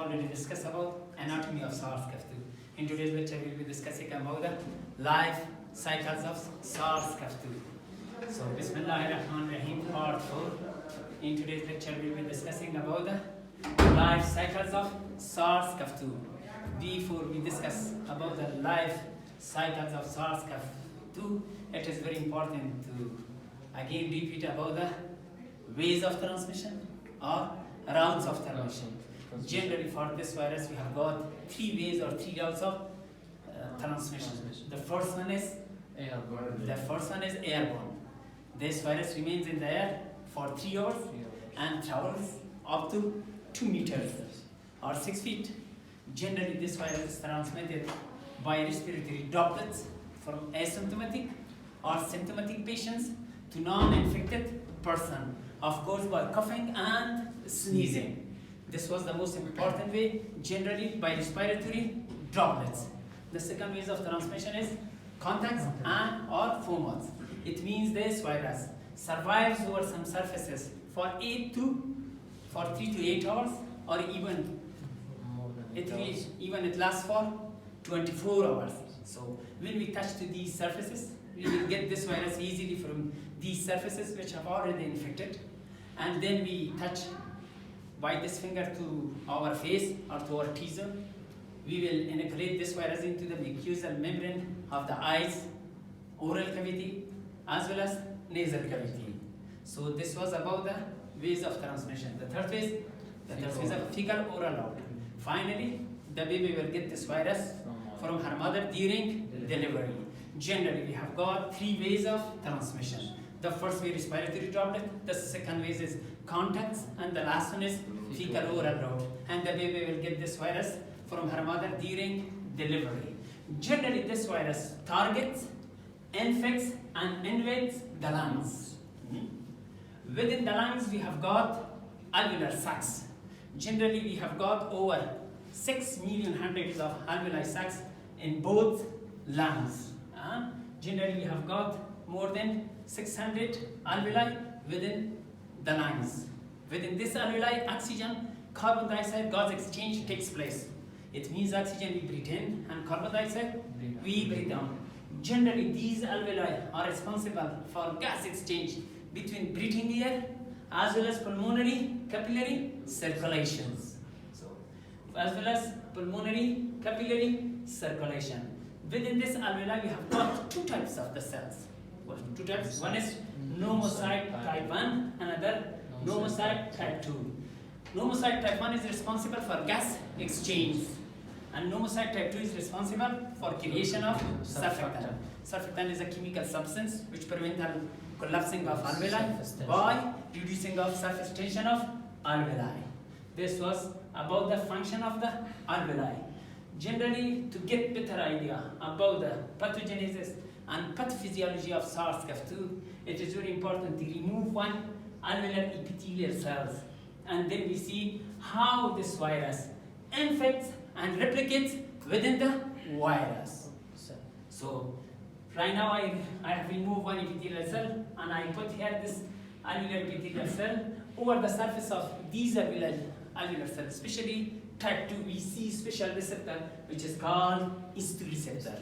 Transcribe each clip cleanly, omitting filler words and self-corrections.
already discussed about anatomy of SARS-CoV-2. In today's lecture, we'll be discussing about the life cycles of SARS-CoV-2. So, Bismillahirrahmanirrahim, part 4. In today's lecture, we'll be discussing about the life cycles of SARS-CoV-2. Before we discuss about the life cycles of SARS-CoV-2, it is very important to again repeat about the ways of transmission or routes of transmission. Generally, for this virus, we have got 3 ways or 3 routes of transmission. The first one is airborne. This virus remains in the air for 3 hours and travels up to 2 meters or 6 feet. Generally, this virus is transmitted by respiratory droplets from asymptomatic or symptomatic patients to non-infected person, of course by coughing and sneezing. This was the most important way, generally by respiratory droplets. The second way of transmission is contacts and or fomites. It means this virus survives over some surfaces for 3 to 8 hours, or even it lasts for 24 hours. So when we touch to these surfaces, we will get this virus easily from these surfaces which have already infected, and then we touch by this finger to our face or to our T-zone. We will inoculate this virus into the mucosal membrane of the eyes, oral cavity, as well as nasal cavity. So this was about the ways of transmission. The third phase is a fecal oral route. Finally, the baby will get this virus from her mother during delivery. Generally, we have got 3 ways of transmission. The first way is respiratory droplet, the second way is contacts, and the last one is fecal oral route. And the baby will get this virus from her mother during delivery. Generally, this virus targets, infects, and invades the lungs. Within the lungs, we have got alveolar sacs. Generally, we have got over 6 million hundreds of alveoli sacs in both lungs. Generally, we have got more than 600 alveoli within the lungs. Within this alveoli, oxygen, carbon dioxide gas exchange takes place. It means oxygen we breathe in and carbon dioxide we breathe out. Generally, these alveoli are responsible for gas exchange between breathing air as well as pulmonary capillary circulations. Within this alveoli, we have got 2 types of the cells. 2 types. One is pneumocyte type 1, another pneumocyte type 2. Pneumocyte type 1 is responsible for gas exchange, and pneumocyte type 2 is responsible for creation of surfactant. Surfactant is a chemical substance which prevents the collapsing of alveoli by reducing of surface tension of alveoli. This was about the function of the alveoli. Generally, to get better idea about the pathogenesis and pathophysiology of SARS-CoV-2, it is very important to remove one alveolar epithelial cells, and then we see how this virus infects and replicates within the virus. So right now I have removed one epithelial cell, and I put here this alveolar epithelial cell over the surface of these alveolar cells, especially type 2. We see special receptor which is called S2 receptor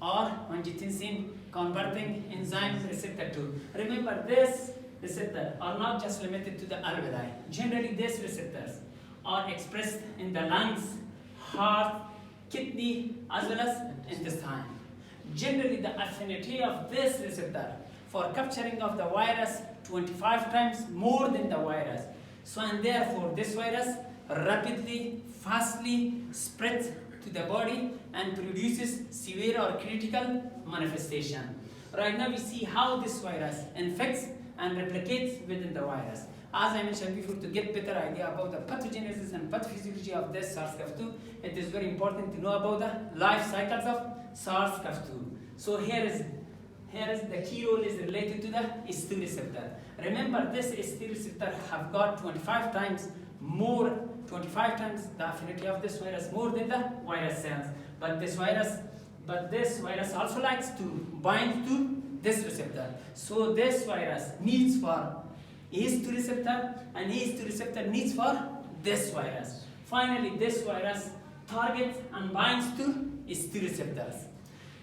or angiotensin converting enzyme receptor 2. Remember, this receptor are not just limited to the alveoli. Generally, these receptors are expressed in the lungs, heart, kidney, as well as intestine. Generally, the affinity of this receptor for capturing of the virus 25 times more than the virus. So, and therefore, this virus rapidly, fastly spreads to the body and produces severe or critical manifestation. Right now, we see how this virus infects and replicates within the virus. As I mentioned before, to get better idea about the pathogenesis and pathophysiology of this SARS-CoV-2, it is very important to know about the life cycles of SARS-CoV-2. So here is the key role is related to the S2 receptor. Remember, this S2 receptor have got 25 times the affinity of this virus more than the virus cells. But this virus also likes to bind to this receptor. So this virus needs for ACE2 receptor, and ACE2 receptor needs for this virus. Finally, this virus targets and binds to S2 receptors.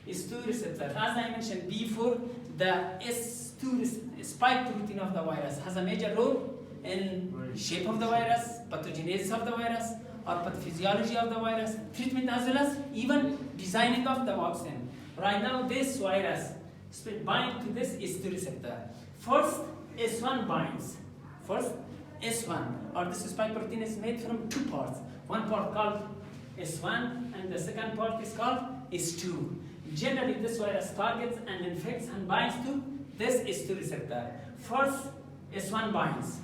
S2 receptor, as I mentioned before, the S2 spike protein of the virus has a major role in shape of the virus, pathogenesis of the virus, or pathophysiology of the virus, treatment as well as even designing of the vaccine. Right now, this virus binds to this S2 receptor. First, S1 binds. First, S1, or this spike protein is made from two parts. One part called S1 and the second part is called S2. Generally, this virus targets and infects and binds to this S2 receptor. First, S1 binds.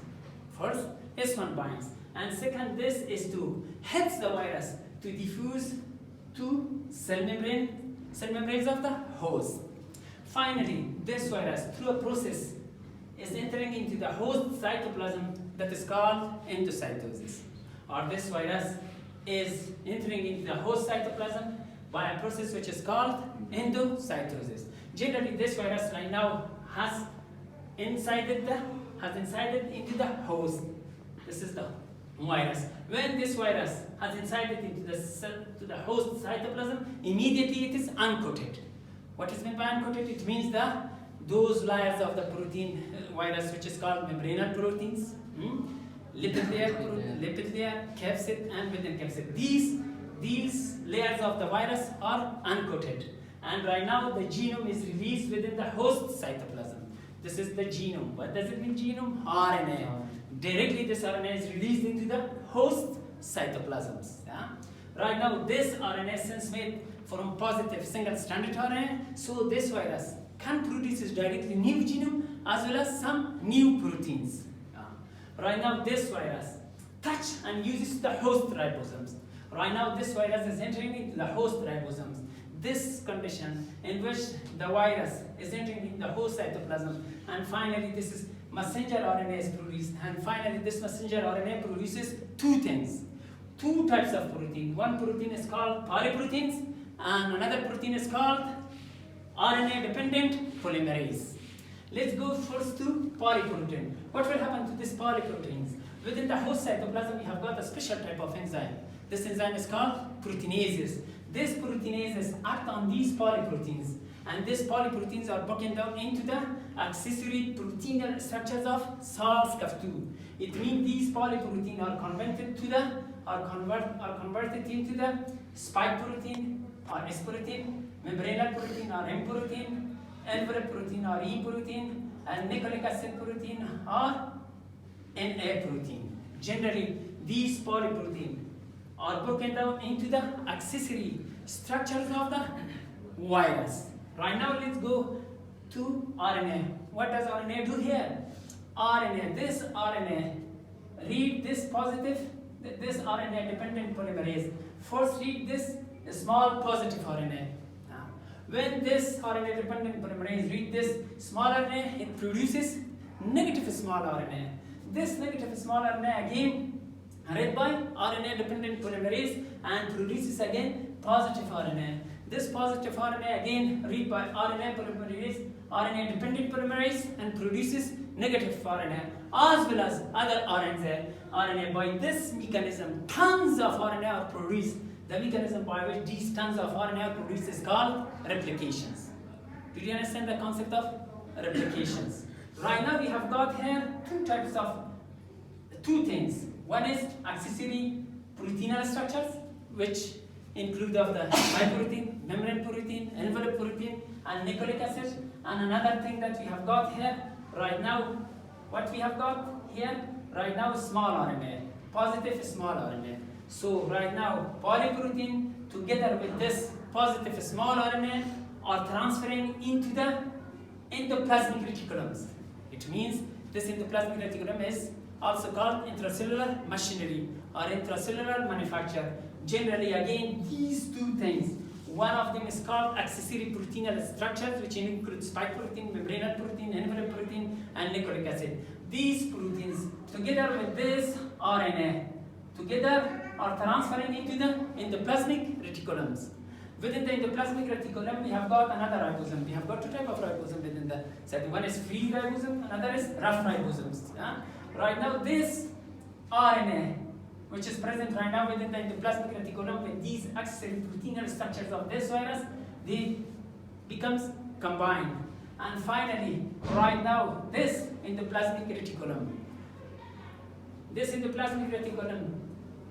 First, S1 binds. And second, this S2 helps the virus to diffuse to cell membranes of the host. Finally, this virus, through a process, is entering into the host cytoplasm that is called endocytosis. Or this virus is entering into the host cytoplasm by a process which is called endocytosis. Generally, this virus right now has insided into the host. This is the virus. When this virus has insided into the host cytoplasm, immediately it is uncoated. What is meant by uncoated? It means those layers of the protein virus which is called membranal proteins, lipid layer, capsid, and within capsid. These layers of the virus are uncoated. And right now the genome is released within the host cytoplasm. This is the genome. What does it mean, genome? RNA. Directly this RNA is released into the host cytoplasms. Yeah? Right now this RNA is since made from positive single-stranded RNA, so this virus can produce directly new genome as well as some new proteins. Right now this virus touches and uses the host ribosomes. Right now this virus is entering into the host ribosomes. This condition in which the virus is entering into the host cytoplasm, and finally this is messenger RNA is produced, and finally this messenger RNA produces two things, two types of protein. One protein is called polyproteins and another protein is called RNA dependent polymerase. Let's go first to polyprotein. What will happen to these polyproteins? Within the host cytoplasm we have got a special type of enzyme. This enzyme is called proteinases. These proteinases act on these polyproteins, and these polyproteins are broken down into the accessory proteinal structures of SARS-CoV-2. It means these polyproteins are converted into the spike protein or S protein, membranal protein or M protein, envelope protein or E protein, and nucleic acid protein or NA protein. Generally, these polyproteins are broken down into the accessory structures of the virus. Right now, let's go to RNA. What does RNA do here? This RNA, read this RNA dependent polymerase. First, read this small positive RNA. When this RNA dependent polymerase read this small RNA, it produces negative small RNA. This negative small RNA again read by RNA dependent polymerase and produces again positive RNA. This positive RNA again read by RNA dependent polymerase and produces negative RNA as well as other RNA. By this mechanism, tons of RNA are produced. The mechanism by which these tons of RNA are produced is called replications. Did you understand the concept of replications? Right now we have got here two things. One is accessory proteinal structures, which include of the spike protein, membrane protein, envelope protein, and nucleic acid. And another thing that we have got here right now, what we have got here right now is small RNA, positive small RNA. So right now polyprotein together with this positive small RNA are transferring into the endoplasmic reticulums. It means this endoplasmic reticulum is also called intracellular machinery or intracellular manufacture. Generally, again, these two things. One of them is called accessory proteinal structures, which include spike protein, membranal protein, envelope protein, and nucleic acid. These proteins, together with this RNA, together are transferring into the endoplasmic reticulums. Within the endoplasmic reticulum, we have got another ribosome. We have got two types of ribosome within the setting. One is free ribosome, another is rough ribosomes. Yeah? Right now, this RNA which is present right now within the endoplasmic reticulum, with these accessory proteinal structures of this virus, they becomes combined. And finally, right now, this endoplasmic reticulum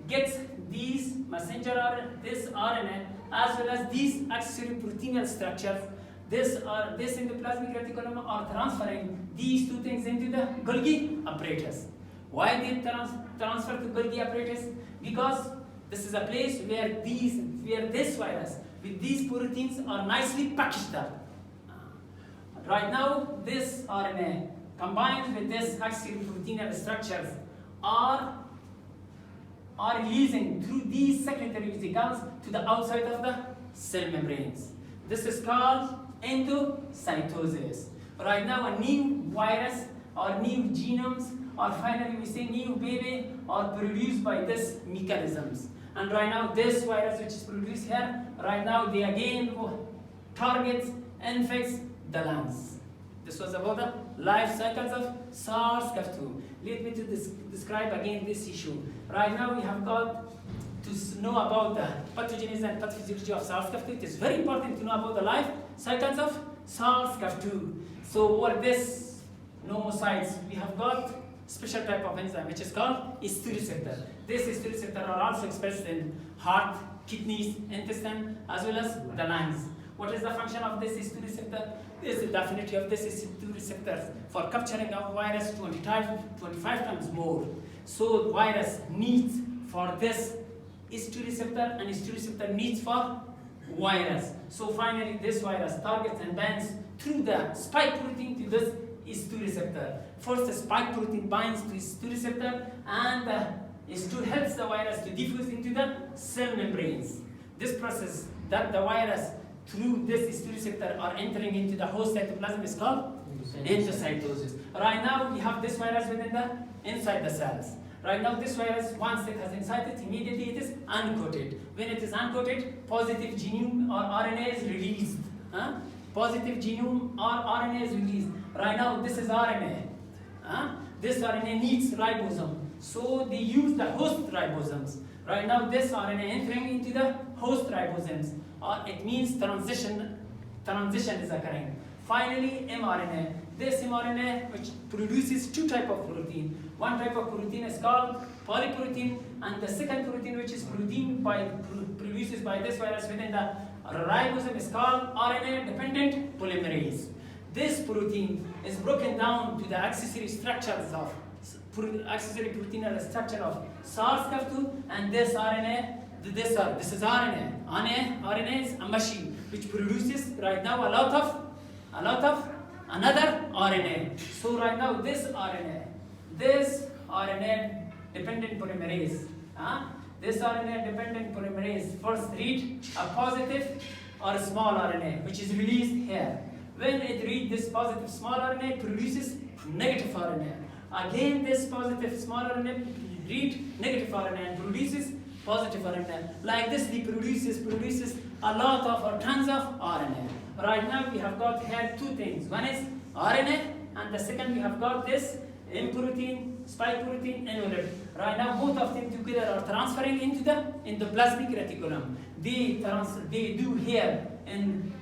gets these messenger RNA, this RNA, as well as these accessory proteinal structures. This endoplasmic reticulum are transferring these two things into the Golgi apparatus. Why they transfer to Golgi apparatus? Because this is a place where this virus with these proteins are nicely packaged up. Right now, this RNA combined with this accessory proteinal structures are releasing through these secretory vesicles to the outside of the cell membranes. This is called endocytosis. Right now, a new virus or new genomes, or finally we say new baby, are produced by this mechanisms. And right now, this virus which is produced here, right now they again targets, infects the lungs. This was about the life cycles of SARS-CoV-2. Let me to describe again this issue. Right now we have got to know about the pathogenesis and pathophysiology of SARS-CoV-2. It is very important to know about the life cycles of SARS-CoV-2. So over this pneumocytes, we have got special type of enzyme which is called H2 receptor. This H2 receptor are also expressed in heart, kidneys, intestine, as well as the lungs. What is the function of this H2 receptor? This is definitely of this H2 receptors for capturing of virus 25 times more. So virus needs for this H2 receptor, and H2 receptor needs for virus. So finally this virus targets and binds through the spike protein to this H2 receptor. First the spike protein binds to H2 receptor, and the H2 helps the virus to diffuse into the cell membranes. This process that the virus through this H2 receptor are entering into the host cytoplasm is called endocytosis. Right now we have this virus inside the cells. Right now this virus, once it has inside it, immediately it is uncoated. When it is uncoated, positive genome or RNA is released. Positive genome or RNA is released. Right now this is RNA. This RNA needs ribosome. So they use the host ribosomes. Right now this RNA entering into the host ribosomes. It means transition is occurring. Finally, mRNA. This mRNA which produces two types of protein. One type of protein is called polyprotein, and the second protein which is produced by this virus within the ribosome is called RNA-dependent polymerase. This protein is broken down to the accessory structures of accessory proteinal structure of SARS-CoV-2, and this RNA. This is RNA. RNA is a machine which produces right now a lot of another RNA. So right now this RNA dependent polymerase, first read a positive or a small RNA which is released here. When it reads this positive small RNA, it produces negative RNA. Again this positive small RNA read negative RNA and produces positive RNA. Like this, he produces a lot of or tons of RNA. Right now we have got here two things. One is RNA, and the second we have got this M protein, spike protein, envelope. Right now both of them together are transferring into the endoplasmic reticulum. They do here in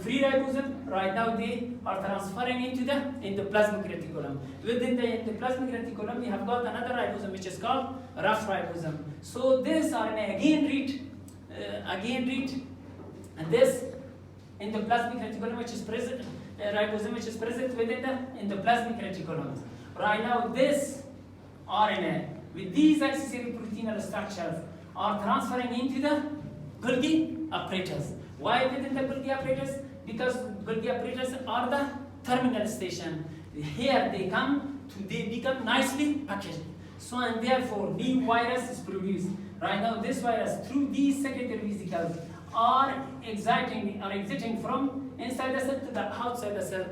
free ribosome. Right now they are transferring into the endoplasmic reticulum. Within the endoplasmic reticulum we have got another ribosome which is called rough ribosome. So this RNA again read and this endoplasmic reticulum which is present, ribosome which is present within the endoplasmic reticulum. Right now this RNA with these accessory proteinal structures are transferring into the Golgi apparatus. Why within the Golgi apparatus? Because Golgi apparatus are the terminal station. Here they become nicely packaged. So and therefore new virus is produced. Right now this virus through these secretory vesicles are exiting from inside the cell to the outside the cell.